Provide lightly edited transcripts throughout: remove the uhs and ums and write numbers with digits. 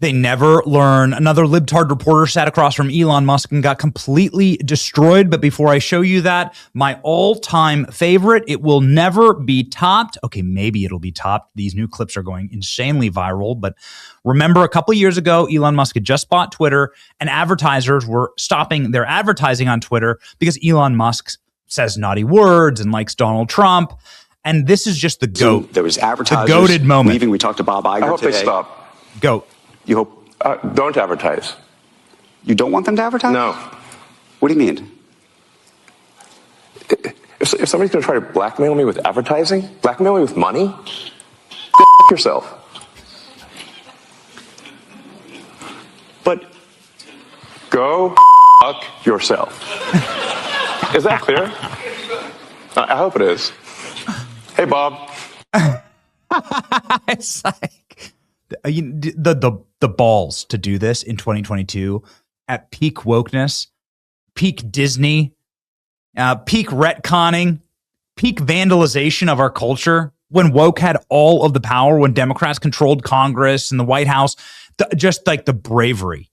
They never learn. Another libtard reporter sat across from Elon Musk and got completely destroyed. But before I show you that, my all-time favorite, it will never be topped. Okay, maybe it'll be topped. These new clips are going insanely viral. But remember, a couple of years ago, Elon Musk had just bought Twitter, and advertisers were stopping their advertising on Twitter because Elon Musk says naughty words and likes Donald Trump. And this is just the goat. So there was advertisers the goated moment. leaving. We talked to Bob Iger today. I hope they stop. Goat. You hope? Don't advertise. You don't want them to advertise? No. What do you mean? If somebody's going to try to blackmail me with advertising, blackmail me with money, yourself. But go yourself. Is that clear? I hope it is. Hey, Bob. It's like the balls to do this in 2022 at peak wokeness, peak Disney, peak retconning, peak vandalization of our culture. When woke had all of the power, when Democrats controlled Congress and the White House, just like the bravery,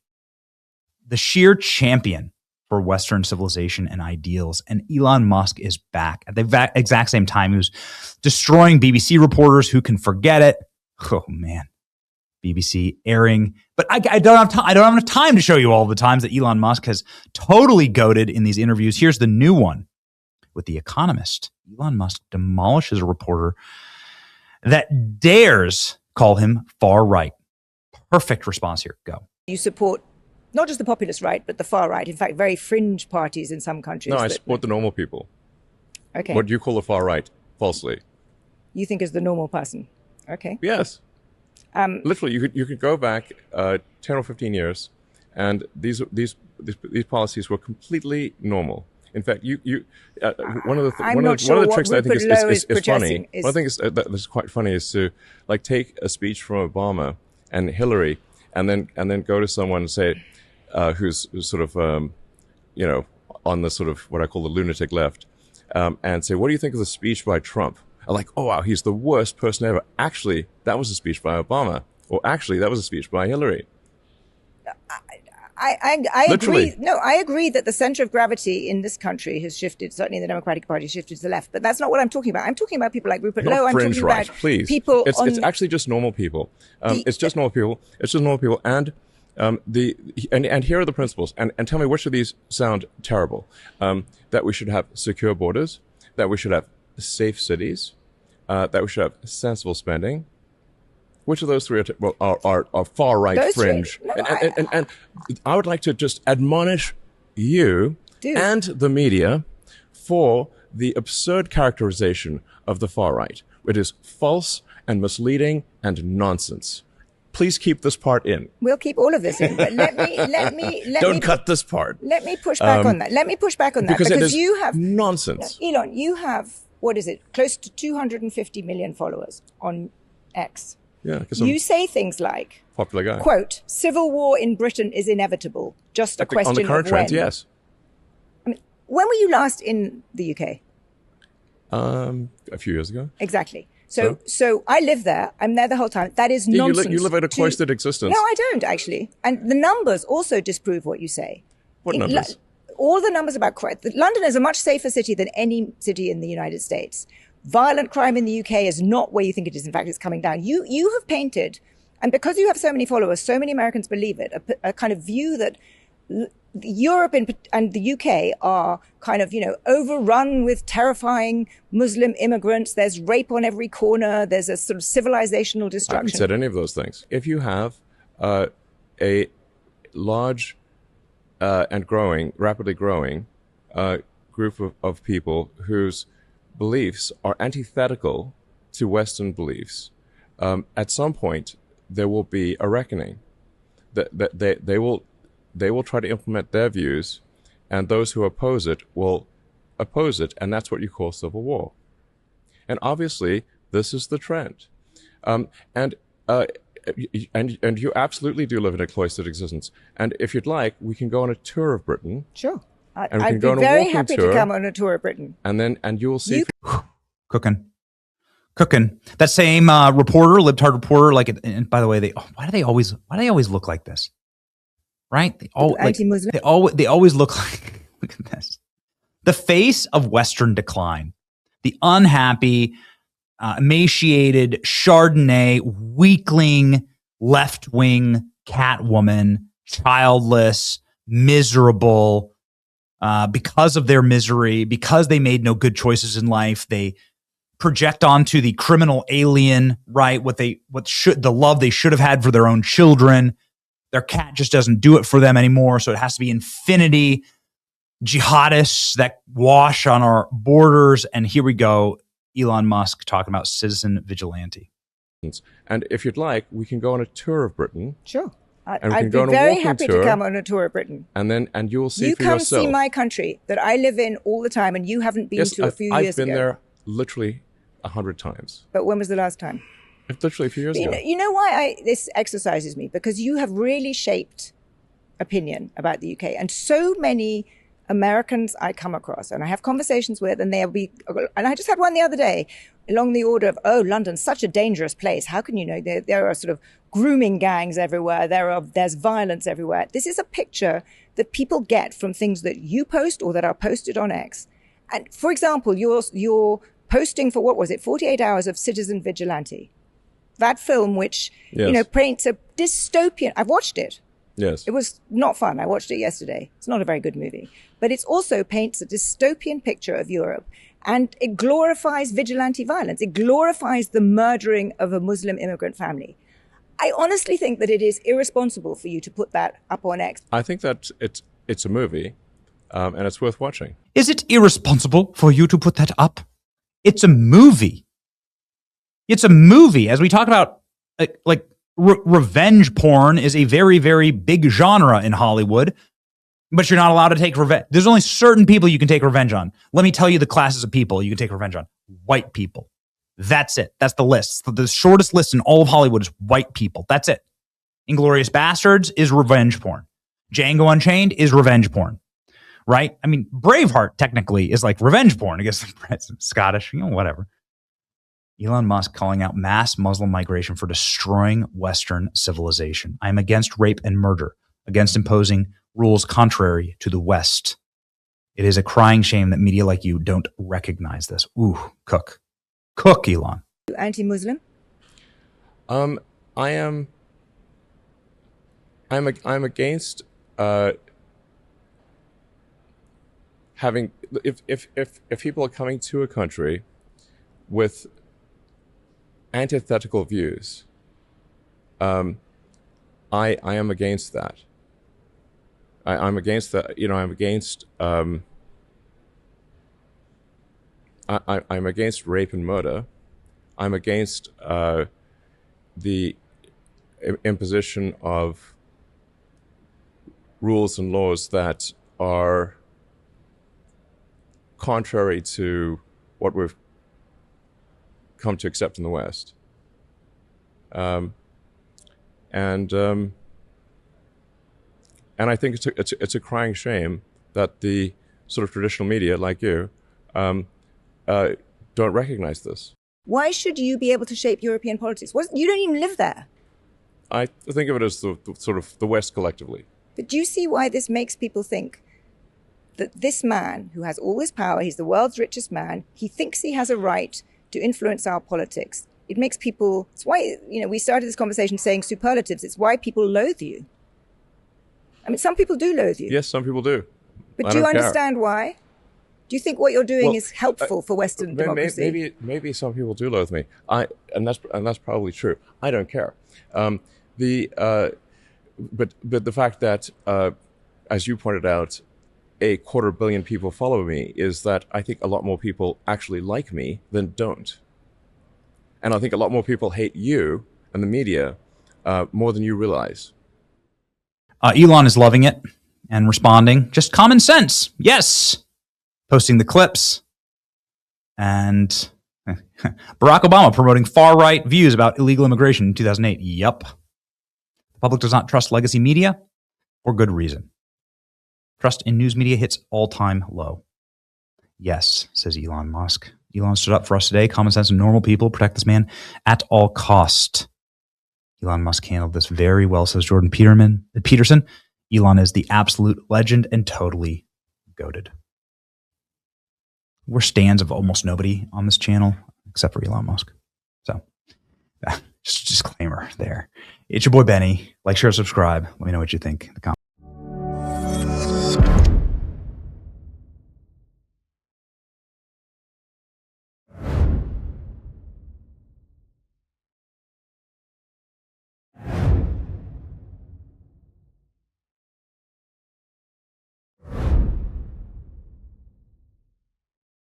the sheer champion for Western civilization and ideals. And Elon Musk is back at the exact same time. He was destroying BBC reporters. Who can forget it? Oh man, BBC airing. But I don't have time. I don't have enough time to show you all the times that Elon Musk has totally goated in these interviews. Here's the new one with The Economist. Elon Musk demolishes a reporter that dares call him far right. Perfect response here. Go. You support not just the populist right, but the far right. In fact, very fringe parties in some countries. No, I support the normal people. Okay. What you call the far right, falsely. You think as the normal person. Okay. Yes. Literally, you could go back 10 or 15 years, and these policies were completely normal. In fact, one of the tricks that I think is funny. One thing that's quite funny is to like take a speech from Obama and Hillary, and then go to someone and say, who's sort of on the sort of what I call the lunatic left, and say, what do you think of the speech by Trump? I'm like, oh wow, he's the worst person ever. Actually, that was a speech by Obama, or actually, that was a speech by Hillary. I agree. No, I agree that the center of gravity in this country has shifted. Certainly, the Democratic Party shifted to the left. But that's not what I'm talking about. I'm talking about people like Rupert Lowe. I'm talking right, about please. people. It's actually just normal people. It's just normal people. It's just normal people. And and here are the principles. And tell me which of these sound terrible. That we should have secure borders. That we should have safe cities. That we should have sensible spending. Which of those three are far right fringe? No, and I would like to just admonish you and the media for the absurd characterization of the far right. It is false and misleading and nonsense. Please keep this part in. We'll keep all of this in, but let me Don't cut this part. Let me push back on that. Let me push back on that because you have nonsense. Elon, you have what is it? Close to 250 million followers on X. Yeah, you say things like, popular guy. Quote, civil war in Britain is inevitable. Just a question of when. On the current trend, yes. I mean, when were you last in the UK? A few years ago. Exactly. So I live there. I'm there the whole time. That is nonsense. You live in a cloistered existence. No, I don't, actually. And the numbers also disprove what you say. What numbers? All the numbers about crime. London is a much safer city than any city in the United States. Violent crime in the UK is not where you think it is. In fact, it's coming down. You have painted, and because you have so many followers, so many Americans believe it, a kind of view that Europe and the UK are kind of, overrun with terrifying Muslim immigrants. There's rape on every corner. There's a sort of civilizational destruction. I haven't said any of those things. If you have a large and rapidly growing group of people whose beliefs are antithetical to Western beliefs, at some point there will be a reckoning. That they will try to implement their views, and those who oppose it will oppose it, and that's what you call civil war. And obviously, this is the trend. And you absolutely do live in a cloistered existence. And if you'd like, we can go on a tour of Britain. Sure. I'd be very happy to come on a tour of Britain. And you will see. Cooking. Cooking. That same reporter, libtard reporter, like, and by the way, why do they always look like this? Right? They Anti-Muslim. They always look like, look at this. The face of Western decline. The unhappy, emaciated, Chardonnay, weakling, left-wing Catwoman, childless, miserable, because of their misery, because they made no good choices in life. They project onto the criminal alien, right? The love they should have had for their own children. Their cat just doesn't do it for them anymore. So it has to be infinity jihadists that wash on our borders. And here we go. Elon Musk talking about citizen vigilante. And if you'd like, we can go on a tour of Britain. Sure. And we I'd can go be on a very walking happy tour, to come on a tour of Britain. And you will see you for come yourself. see my country that I live in all the time, and you haven't been to a few years ago. I've been there literally 100 times. But when was the last time? Literally a few years ago. You know why this exercises me? Because you have really shaped opinion about the UK. And so many Americans I come across and I have conversations with, and and I just had one the other day along the order of, oh, London's such a dangerous place. How can you know? There are sort of grooming gangs everywhere. There's violence everywhere. This is a picture that people get from things that you post or that are posted on X. And for example, you're posting for, what was it, 48 hours of Citizen Vigilante. That film, which, yes, paints a dystopian. I've watched it. Yes. It was not fun. I watched it yesterday. It's not a very good movie. But it also paints a dystopian picture of Europe. And it glorifies vigilante violence. It glorifies the murdering of a Muslim immigrant family. I honestly think that it is irresponsible for you to put that up on X. I think that it's a movie, and it's worth watching. Is it irresponsible for you to put that up? It's a movie. It's a movie. As we talk about, revenge porn is a very, very big genre in Hollywood, but you're not allowed to take revenge. There's only certain people you can take revenge on. Let me tell you the classes of people you can take revenge on. White people. That's it. That's the list. The shortest list in all of Hollywood is white people. That's it. Inglourious Bastards is revenge porn. Django Unchained is revenge porn. Right? I mean, Braveheart technically is like revenge porn against the Brits, Scottish, whatever. Elon Musk calling out mass Muslim migration for destroying Western civilization. I am against rape and murder, against imposing rules contrary to the West. It is a crying shame that media like you don't recognize this. Ooh, cook, Elon. Anti-Muslim? I'm against having if people are coming to a country with antithetical views, I am against that. I'm against that. I'm against I'm against rape and murder. I'm against the imposition of rules and laws that are contrary to what we've come to accept in the West. And I think it's a crying shame that the sort of traditional media like you don't recognize this. Why should you be able to shape European politics? You don't even live there. I think of it as the sort of the West collectively. But do you see why this makes people think that this man who has all this power, he's the world's richest man, he thinks he has a right to influence our politics? It makes people, it's why, we started this conversation saying superlatives. It's why people loathe you. I mean, some people do loathe you. Yes, some people do. But do you understand why? Do you think what you're doing is helpful for Western democracy? Maybe some people do loathe me. And that's probably true. I don't care. But the fact that, as you pointed out, 250 million people follow me is that I think a lot more people actually like me than don't. And I think a lot more people hate you and the media more than you realize. Elon is loving it and responding. Just common sense. Yes. Posting the clips. And Barack Obama promoting far-right views about illegal immigration in 2008. Yup. The public does not trust legacy media for good reason. Trust in news media hits all-time low. Yes, says Elon Musk. Elon stood up for us today. Common sense and normal people protect this man at all cost. Elon Musk handled this very well, says Jordan Peterson. Elon is the absolute legend and totally goated. We're stands of almost nobody on this channel except for Elon Musk. So, just a disclaimer there. It's your boy Benny. Like, share, subscribe. Let me know what you think in the comments.